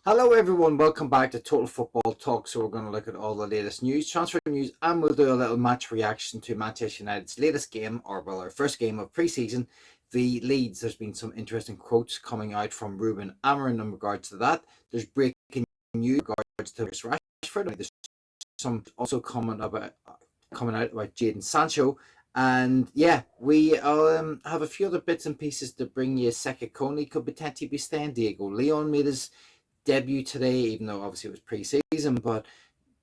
Hello everyone, welcome back to Total Football Talk. So we're going to look at all the latest news, transfer news, and we'll do a little match reaction to Manchester United's latest game, or well, our first game of pre-season, the Leeds. There's been some interesting quotes coming out from Rubens in regards to that. There's breaking news in regards to Rashford. There's some also coming out about Jadon Sancho. And yeah, we have a few other bits and pieces to bring you. Seka Coney could potentially be staying. Diego Leon made his debut today, even though obviously it was pre-season, but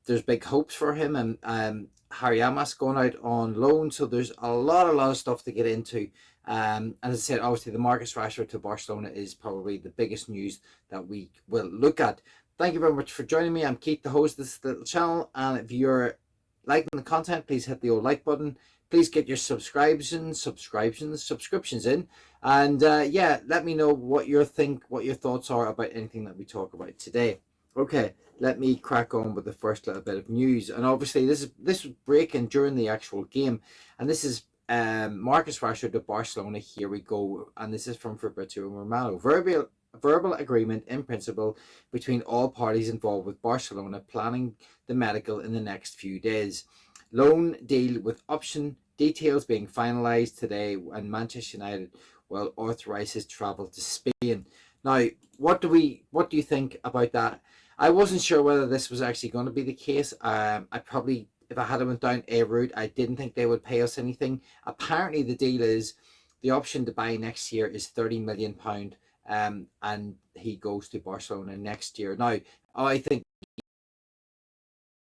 there's big hopes for him. And Harry Amas going out on loan, so there's a lot of stuff to get into. As I said, obviously the Marcus Rashford to Barcelona is probably the biggest news that we will look at. Thank you very much for joining me. I'm Keith, the host of this little channel, and if you're liking the content, please hit the old like button. Please get your subscriptions in, and yeah, let me know what your thoughts are about anything that we talk about today. Okay, let me crack on with the first little bit of news, and obviously this was breaking during the actual game, and this is Marcus Rashford to Barcelona. Here we go, and this is from Fabrizio Romano. Verbal agreement in principle between all parties involved with Barcelona planning the medical in the next few days. Loan deal with option details being finalised today, and Manchester United will authorise his travel to Spain. Now, what do you think about that? I wasn't sure whether this was actually going to be the case. I probably, if I had went down a route, I didn't think they would pay us anything. Apparently, the deal is the option to buy next year is £30 million, and he goes to Barcelona next year. Now, I think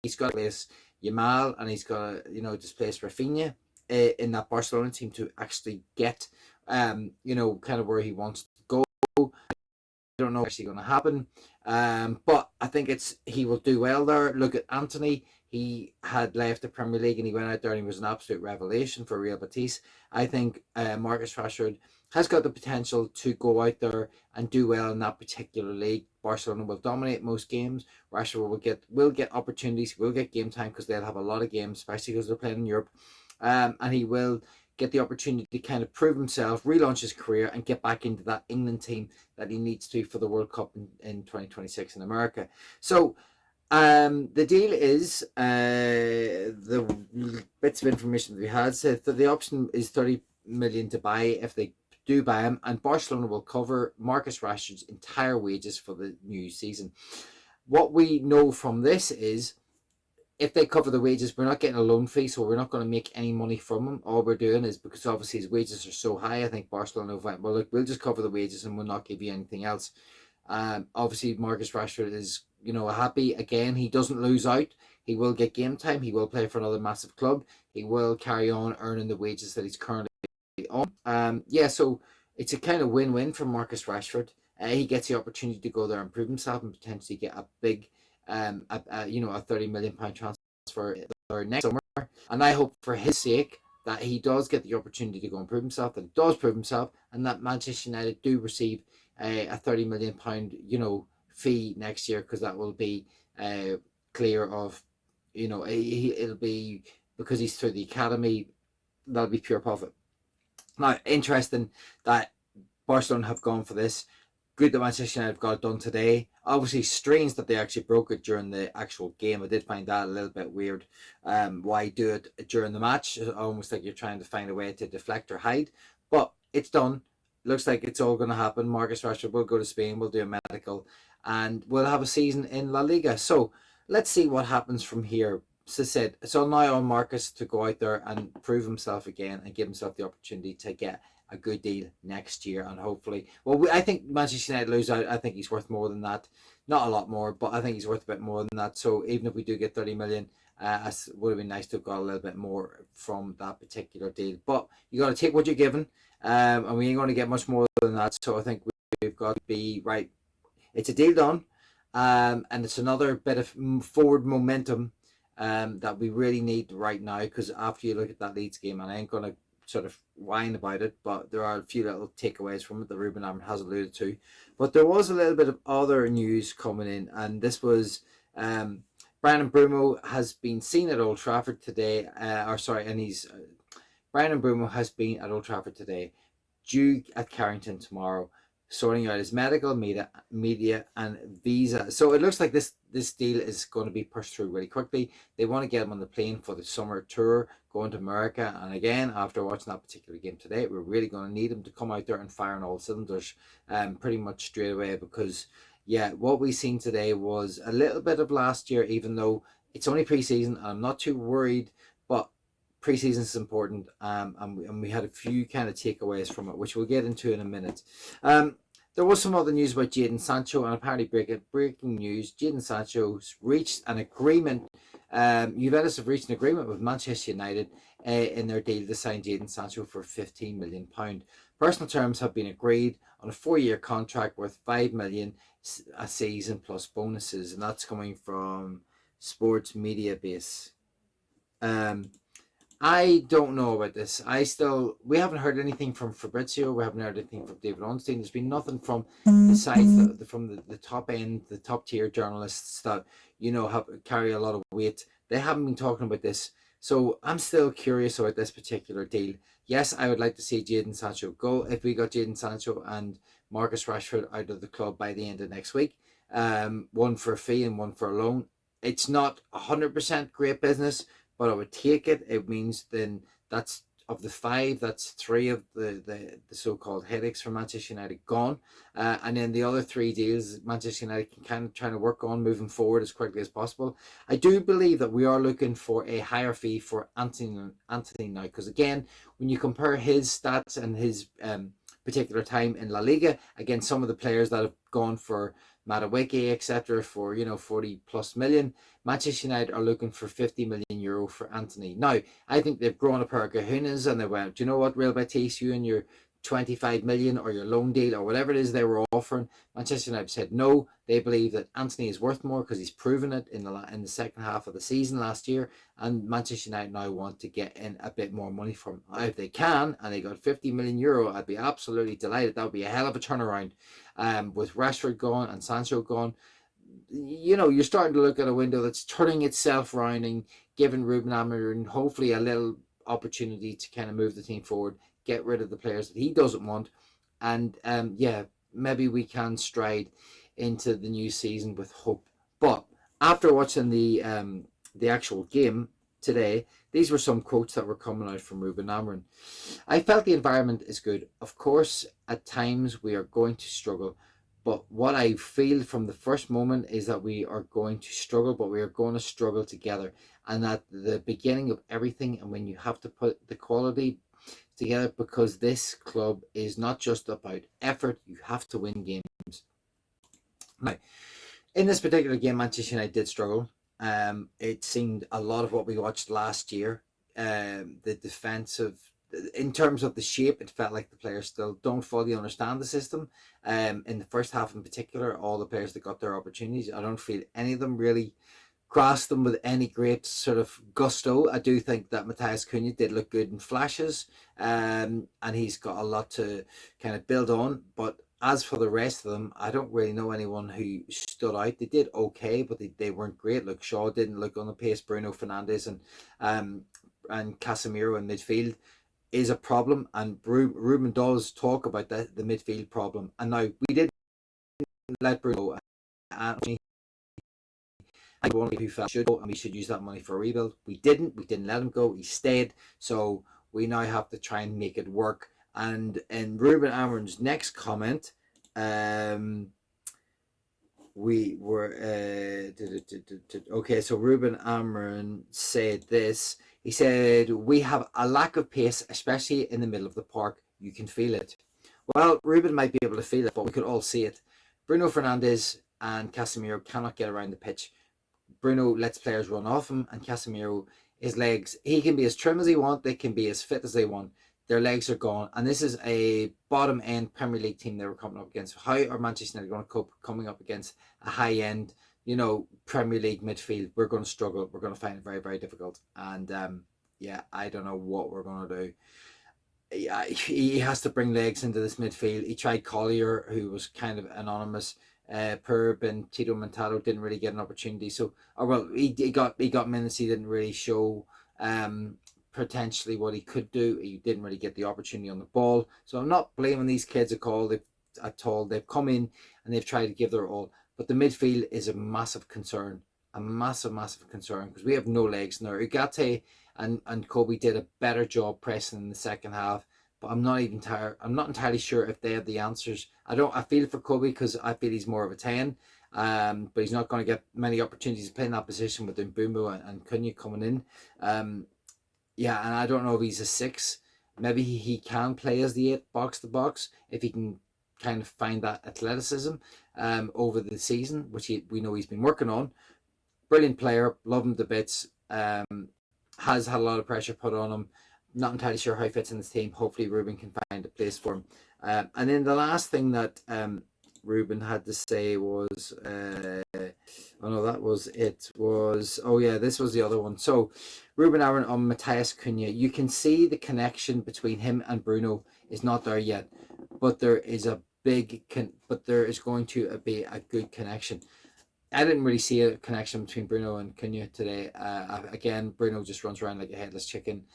he's got to replace Yamal, and he's got to displace Rafinha in that Barcelona team to actually get kind of where he wants to go. I don't know what's actually going to happen, but I think he will do well there. Look at Anthony. He had left the Premier League and he went out there and he was an absolute revelation for Real Betis. I think Marcus Rashford has got the potential to go out there and do well in that particular league. Barcelona will dominate most games. Rashford will get opportunities, will get game time because they'll have a lot of games, especially because they're playing in Europe, and he will get the opportunity to kind of prove himself, relaunch his career, and get back into that England team that he needs to for the World Cup in 2026 in America. So the deal is the bits of information that we had said that the option is 30 million to buy if they do buy him, and Barcelona will cover Marcus Rashford's entire wages for the new season. What we know from this is if they cover the wages, we're not getting a loan fee, so we're not going to make any money from him. All we're doing is, because obviously his wages are so high, I think Barcelona went, well, look, we'll just cover the wages and we'll not give you anything else. Obviously, Marcus Rashford is, happy. Again, he doesn't lose out. He will get game time. He will play for another massive club. He will carry on earning the wages that he's currently on. Yeah, so it's a kind of win-win for Marcus Rashford. He gets the opportunity to go there and prove himself and potentially get a big a £30 million transfer next summer. And I hope for his sake that he does get the opportunity to go and prove himself, that he does prove himself, and that Manchester United do receive a £30 million, fee next year, because that will be clear of, it'll be because he's through the academy, that'll be pure profit. Now, interesting that Barcelona have gone for this. Good that Manchester United got it done today. Obviously, strange that they actually broke it during the actual game. I did find that a little bit weird. Why do it during the match? Almost like you're trying to find a way to deflect or hide. But it's done. Looks like it's all going to happen. Marcus Rashford will go to Spain. We'll do a medical, and we'll have a season in La Liga. So let's see what happens from here. As I said, it's all now on Marcus to go out there and prove himself again and give himself the opportunity to get a good deal next year, and hopefully, I think Manchester United lose out. I think he's worth more than that, not a lot more, but I think he's worth a bit more than that. So even if we do get 30 million, it would have been nice to have got a little bit more from that particular deal. But you got to take what you're given, and we ain't going to get much more than that. So I think we've got to be right. It's a deal done, and it's another bit of forward momentum that we really need right now, because after you look at that Leeds game, and I ain't going to sort of whine about it, but there are a few little takeaways from it that Ruben has alluded to. But there was a little bit of other news coming in, and this was Bryan Mbeumo has been seen at Old Trafford today, Bryan Mbeumo has been at Old Trafford today, due at Carrington tomorrow. sorting out his medical, media and visa. So it looks like this deal is going to be pushed through really quickly. They want to get him on the plane for the summer tour, going to America. And again, after watching that particular game today, we're really going to need him to come out there and fire on all cylinders pretty much straight away, because yeah, what we seen today was a little bit of last year, even though it's only pre-season. I'm not too worried, but pre-season is important, and we had a few kind of takeaways from it, which we'll get into in a minute. There was some other news about Jadon Sancho, and apparently breaking news: Jadon Sancho's reached an agreement. Juventus have reached an agreement with Manchester United in their deal to sign Jadon Sancho for £15 million. Personal terms have been agreed on a 4-year contract worth £5 million a season plus bonuses, and that's coming from Sports Media Base. I don't know about this. We haven't heard anything from Fabrizio. We haven't heard anything from David Ornstein. There's been nothing from the sides from the top end, the top tier journalists that carry a lot of weight. They haven't been talking about this. So I'm still curious about this particular deal. Yes, I would like to see Jadon Sancho go. If we got Jadon Sancho and Marcus Rashford out of the club by the end of next week, one for a fee and one for a loan, it's not 100% great business, but I would take it. It means then that's of the 5, that's 3 of the so-called headaches for Manchester United gone. And then the other 3 deals Manchester United can kind of try to work on moving forward as quickly as possible. I do believe that we are looking for a higher fee for Anthony now, because again, when you compare his stats and his particular time in La Liga against some of the players that have gone for Madueke, etc., for 40 plus million, Manchester United are looking for €50 million for Anthony. Now, I think they've grown a pair of kahunas and they went, do you know what, Real Betis, you and your 25 million or your loan deal or whatever it is they were offering, Manchester United said no. They believe that Anthony is worth more because he's proven it in the second half of the season last year, and Manchester United now want to get in a bit more money from him. If they can, and they got €50 million, I'd be absolutely delighted. That would be a hell of a turnaround. With Rashrod gone and Sancho gone, you're starting to look at a window that's turning itself around and giving Ruben Amorim hopefully a little opportunity to kind of move the team forward, get rid of the players that he doesn't want, and maybe we can stride into the new season with hope. But after watching the actual game today, these were some quotes that were coming out from Ruben Amorim. I felt the environment is good. Of course, at times we are going to struggle, but what I feel from the first moment is that we are going to struggle, but we are going to struggle together. And at the beginning of everything, and when you have to put the quality together, because this club is not just about effort, you have to win games. Now, in this particular game, Manchester United did struggle. It seemed a lot of what we watched last year. The defensive, in terms of the shape, it felt like the players still don't fully understand the system. In the first half in particular, all the players that got their opportunities, I don't feel any of them really grasped them with any great sort of gusto. I do think that Matthias Cunha did look good in flashes, and he's got a lot to kind of build on. But as for the rest of them, I don't really know anyone who stood out. They did okay, but they weren't great. Look, Shaw didn't look on the pace. Bruno Fernandes and Casemiro in midfield is a problem, and Ruben does talk about the midfield problem. And now we didn't let Bruno Anthony, who felt should go, and we should use that money for a rebuild. We didn't let him go. He stayed. So we now have to try and make it work. And in Ruben Amorim's next comment, we were okay. So Ruben Amorim said this. He said, "We have a lack of pace, especially in the middle of the park. You can feel it." Well, Ruben might be able to feel it, but we could all see it. Bruno Fernandes and Casemiro cannot get around the pitch. Bruno lets players run off him, and Casemiro, his legs, he can be as trim as he wants, they can be as fit as they want. Their legs are gone, and this is a bottom end Premier League team they were coming up against. How are Manchester United going to cope coming up against a high end, Premier League midfield? We're going to struggle. We're going to find it very, very difficult. And I don't know what we're going to do. Yeah, he has to bring legs into this midfield. He tried Collier, who was kind of anonymous. Perb and Tito Montado didn't really get an opportunity. So, he got minutes. He didn't really show potentially what he could do. He didn't really get the opportunity on the ball. So I'm not blaming these kids at all. They've at all. They've come in and they've tried to give their all, but the midfield is a massive concern, a massive concern, because we have no legs now. Ugarte and Kobe did a better job pressing in the second half, but I'm not entirely sure if they have the answers. I feel for Kobe because I feel he's more of a 10. But he's not going to get many opportunities to play in that position with Mbeumo and Cunha coming in. Yeah, and I don't know if he's a 6. Maybe he can play as the 8 box to box if he can kind of find that athleticism over the season, which we know he's been working on. Brilliant player, love him to bits. Has had a lot of pressure put on him. Not entirely sure how he fits in this team. Hopefully Ruben can find a place for him. And then the last thing that Ruben had to say was, oh no, that was it. Oh yeah, this was the other one. So Ruben Aaron on Matthias Cunha. You can see the connection between him and Bruno is not there yet, but there is going to be a good connection. I didn't really see a connection between Bruno and Cunha today. Again, Bruno just runs around like a headless chicken.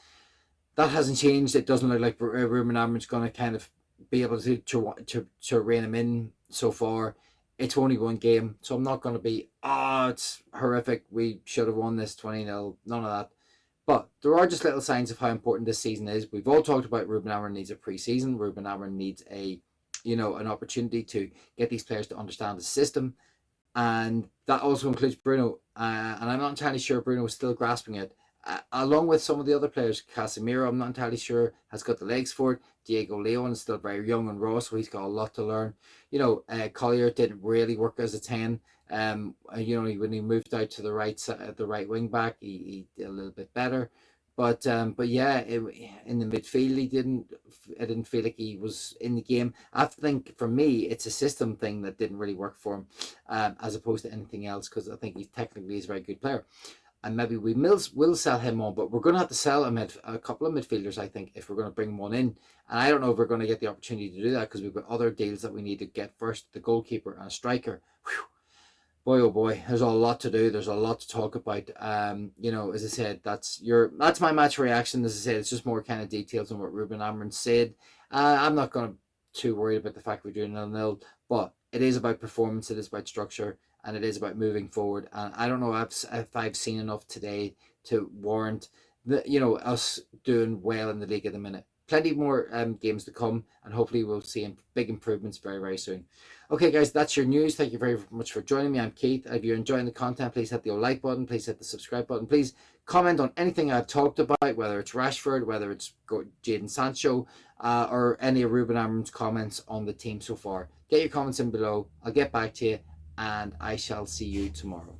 That hasn't changed. It doesn't look like Ruben Aaron's going to kind of be able to rein him in so far. It's only one game, so I'm not going to be, it's horrific, we should have won this 20-0, none of that. But there are just little signs of how important this season is. We've all talked about Ruben Aaron needs a pre-season. Ruben Aaron needs an opportunity to get these players to understand the system. And that also includes Bruno. And I'm not entirely sure Bruno is still grasping it. Along with some of the other players, Casemiro, I'm not entirely sure, has got the legs for it. Diego Leon is still very young and raw, so he's got a lot to learn. Collier didn't really work as a 10. When he moved out to the right side, the right wing back, he did a little bit better. But yeah, in the midfield, I didn't feel like he was in the game. I think for me, it's a system thing that didn't really work for him, as opposed to anything else, because I think he technically is a very good player. And maybe we will sell him on, but we're going to have to sell a couple of midfielders, I think, if we're going to bring one in. And I don't know if we're going to get the opportunity to do that, because we've got other deals that we need to get first, the goalkeeper and a striker. Whew. Boy, oh boy, there's a lot to do. There's a lot to talk about. As I said, that's my match reaction. As I said, it's just more kind of details on what Ruben Aaron said. I'm not going to too worried about the fact we're doing 0-0, but it is about performance, it is about structure, and it is about moving forward. And I don't know if I've seen enough today to warrant us doing well in the league at the minute. Plenty more games to come, and hopefully we'll see big improvements very, very soon. Okay, guys, that's your news. Thank you very much for joining me. I'm Keith. If you're enjoying the content, please hit the like button. Please hit the subscribe button. Please comment on anything I've talked about, whether it's Rashford, whether it's Jadon Sancho, or any of Ruben Aaron's comments on the team so far. Get your comments in below. I'll get back to you, and I shall see you tomorrow.